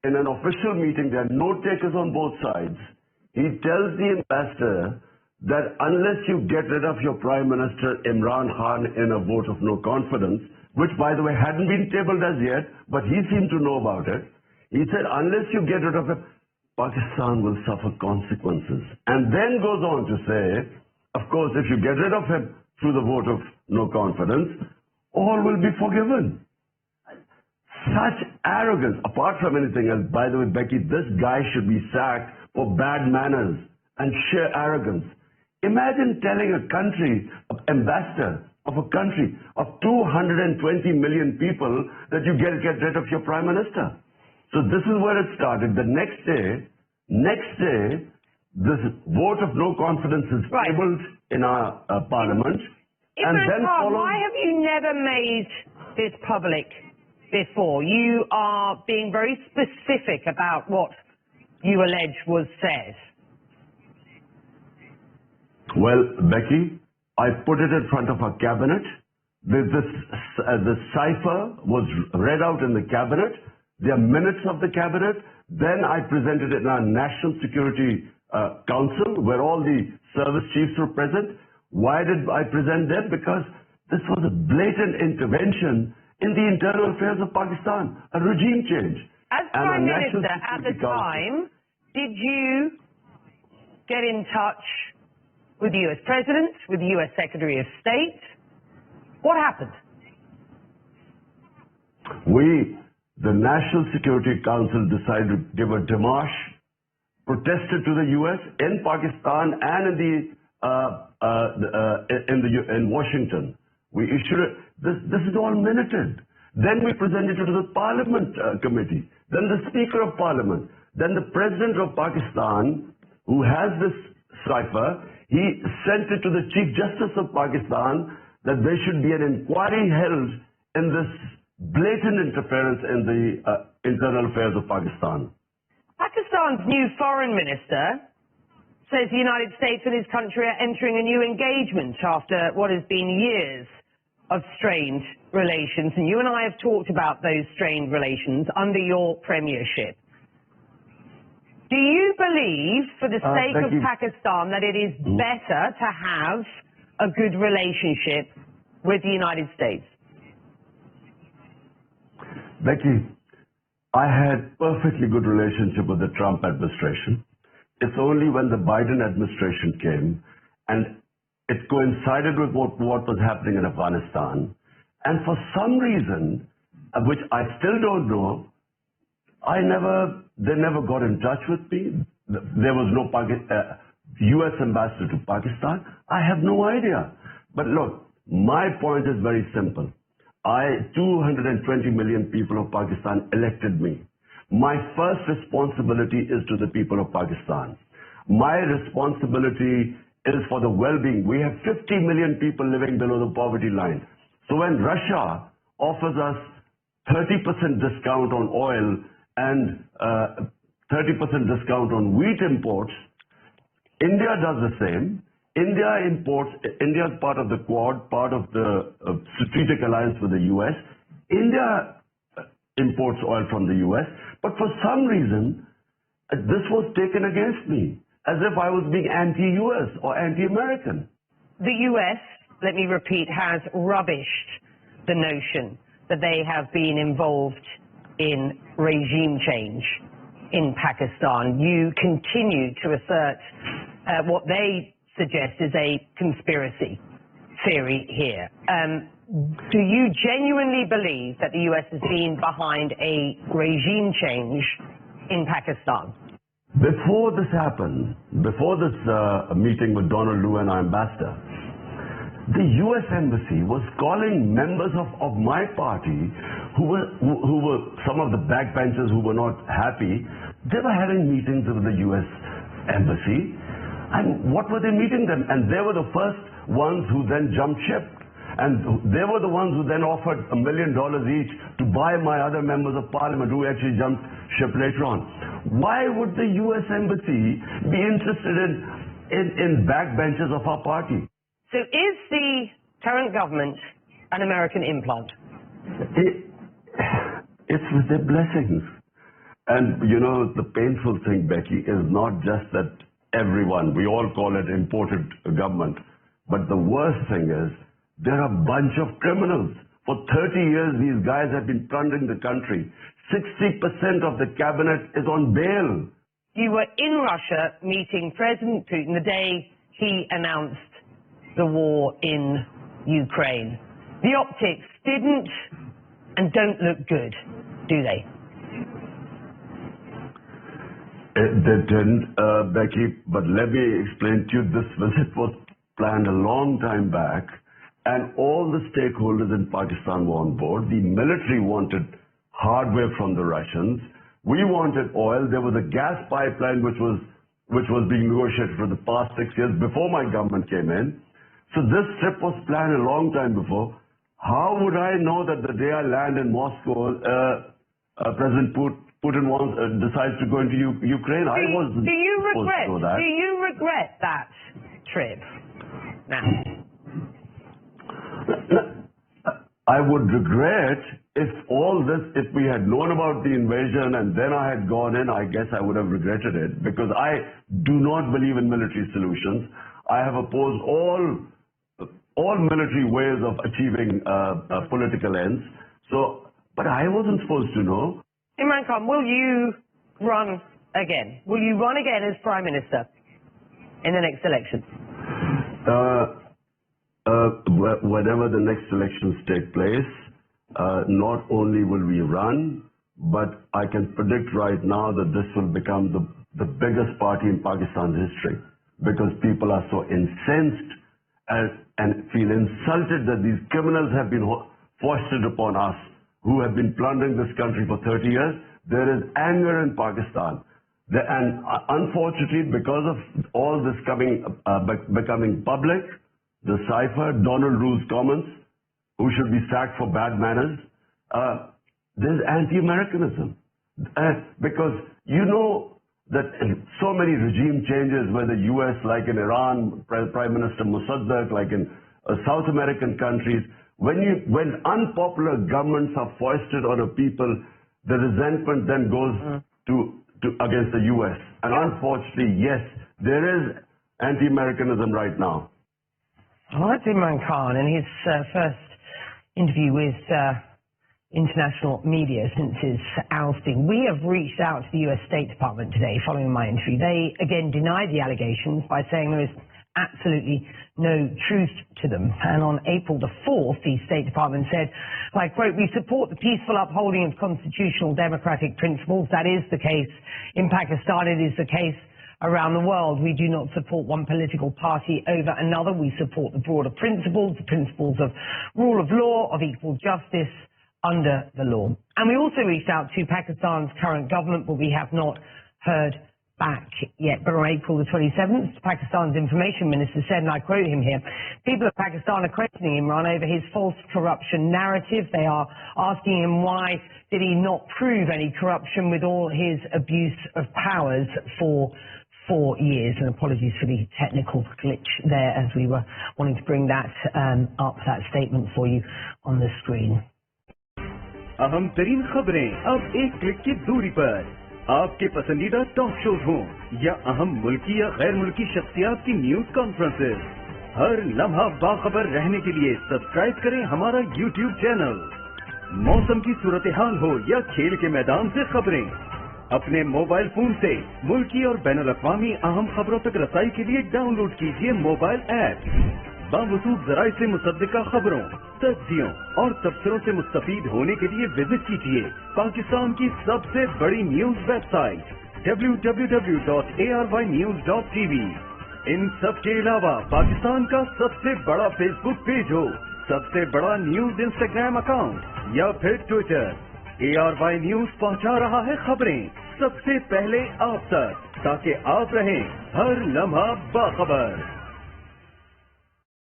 in an official meeting, there are note takers on both sides. He tells the ambassador that unless you get rid of your Prime Minister Imran Khan in a vote of no confidence, which by the way hadn't been tabled as yet, but he seemed to know about it, he said unless you get rid of him, Pakistan will suffer consequences. And then goes on to say, of course, if you get rid of him through the vote of no confidence, all will be forgiven. Such arrogance, apart from anything else. By the way, Becky, this guy should be sacked for bad manners and sheer arrogance. Imagine telling a country, an ambassador of a country of 220 million people that you get rid of your Prime Minister. So this is where it started. The next day, this vote of no confidence is tabled in our parliament. And then why have you never made this public before? You are being very specific about what you allege was said. Well, Becky, I put it in front of our cabinet. The cipher was read out in the cabinet. There are minutes of the cabinet. Then I presented it in our National Security Council, where all the service chiefs were present. Why did I present them? Because this was a blatant intervention in the internal affairs of Pakistan, a regime change. As Prime Minister at the time, did you get in touch with the US President, with the US Secretary of State? What happened? The National Security Council decided to give a démarche, protested to the US in Pakistan and in Washington. We issued it. This is all minuted. Then we presented it to the Parliament Committee, then the Speaker of Parliament, then the President of Pakistan, who has this cipher, he sent it to the Chief Justice of Pakistan that there should be an inquiry held in this blatant interference in the internal affairs of Pakistan. Pakistan's new foreign minister says the United States and his country are entering a new engagement after what has been years of strained relations. And you and I have talked about those strained relations under your premiership. Do you believe, for the sake of Pakistan, that it is better to have a good relationship with the United States? Becky, I had perfectly good relationship with the Trump administration. It's only when the Biden administration came and it coincided with what was happening in Afghanistan. And for some reason, which I still don't know, they never got in touch with me. There was no U.S. ambassador to Pakistan. I have no idea. But look, my point is very simple. 220 million people of Pakistan elected me. My first responsibility is to the people of Pakistan. My responsibility is for the well-being. We have 50 million people living below the poverty line. So when Russia offers us 30% discount on oil and 30% discount on wheat imports, India does the same. India is part of the Quad, part of the strategic alliance with the US. India imports oil from the US, but for some reason, this was taken against me, as if I was being anti-US or anti-American. The US, let me repeat, has rubbished the notion that they have been involved in regime change in Pakistan. You continue to assert what they suggest is a conspiracy theory here. Do you genuinely believe that the US has been behind a regime change in Pakistan? Before this happened, before this meeting with Donald Lu and our ambassador, the US Embassy was calling members of my party who were some of the backbenchers who were not happy. They were having meetings with the US Embassy. And what were they meeting them? And they were the first ones who then jumped ship. And they were the ones who then offered $1 million each to buy my other members of parliament who actually jumped ship later on. Why would the US Embassy be interested in backbenchers of our party? So is the current government an American implant? It's with their blessings. And you know, the painful thing, Becky, is not just that everyone, we all call it imported government, but the worst thing is there are a bunch of criminals. For 30 years, these guys have been plundering the country. 60% of the cabinet is on bail. You were in Russia meeting President Putin the day he announced the war in Ukraine. The optics didn't and don't look good, do they? They didn't, Becky, but let me explain to you, this visit was planned a long time back, and all the stakeholders in Pakistan were on board. The military wanted hardware from the Russians. We wanted oil. There was a gas pipeline which was being negotiated for the past 6 years before my government came in. So this trip was planned a long time before. How would I know that the day I land in Moscow, President Putin decides to go into Ukraine? I wasn't supposed to know that. Do you regret that trip now? I would regret if we had known about the invasion and then I had gone in, I guess I would have regretted it, because I do not believe in military solutions. I have opposed all military ways of achieving political ends. So, but I wasn't supposed to know. Imran Khan, will you run again? Will you run again as Prime Minister in the next election? Whenever the next elections take place, not only will we run, but I can predict right now that this will become the biggest party in Pakistan's history, because people are so incensed and feel insulted that these criminals have been foisted upon us, who have been plundering this country for 30 years. There is anger in Pakistan. And unfortunately, because of all this becoming public, the cipher, Donald Rule's comments, who should be sacked for bad manners, there's anti-Americanism. Because you know that so many regime changes, whether U.S., like in Iran, Prime Minister Mossadegh, like in South American countries, when unpopular governments are foisted on a people, the resentment then goes against the U.S. And unfortunately, yes, there is anti-Americanism right now. Well, that's Imran Khan in his first interview with international media since his ousting. We have reached out to the U.S. State Department today following my interview. They again denied the allegations by saying there is absolutely no truth to them. And on April the 4th, the State Department said, I quote, "We support the peaceful upholding of constitutional democratic principles. That is the case in Pakistan. It is the case around the world. We do not support one political party over another. We support the broader principles, the principles of rule of law, of equal justice under the law." And we also reached out to Pakistan's current government, but we have not heard back yet. But on April the 27th, Pakistan's information minister said, and I quote him here, "People of Pakistan are questioning Imran over his false corruption narrative. They are asking him why did he not prove any corruption with all his abuse of powers for 4 years." And apologies for the technical glitch there as we were wanting to bring that up, that statement for you on the screen. अहम तरीन खबरें अब एक click की दूरी पर, आपके पसंदीदा टॉक शोज हों या अहम मुल्की या गैर मुल्की शख्सियात की न्यूज कॉन्फ्रेंसेस, हर लम्हा बाखबर रहने के लिए सब्सक्राइब करें हमारा YouTube चैनल। मौसम की सूरत हाल हो या खेल के मैदान से खबरें, अपने मोबाइल फोन से मुल्की और बैनुल अक़वामी अहम खबरों तक रसाई के लिए डाउनलोड कीजिए मोबाइल ऐप। बावजूद ज़राए से मुसद्दिका खबरों, तज्जियों और तबसरों से मुस्तफीद होने के लिए विजिट कीजिए पाकिस्तान की सबसे बड़ी न्यूज वेबसाइट www.arvnews.tv। इन सब के अलावा पाकिस्तान का सबसे बड़ा फेसबुक पेज हो, सबसे बड़ा न्यूज इंस्टाग्राम अकाउंट या फिर ट्विटर, ARY न्यूज पहुंचा रहा है खबरें सबसे पहले आप तक, ताकि आप रहें हर लम्हा बाखबर।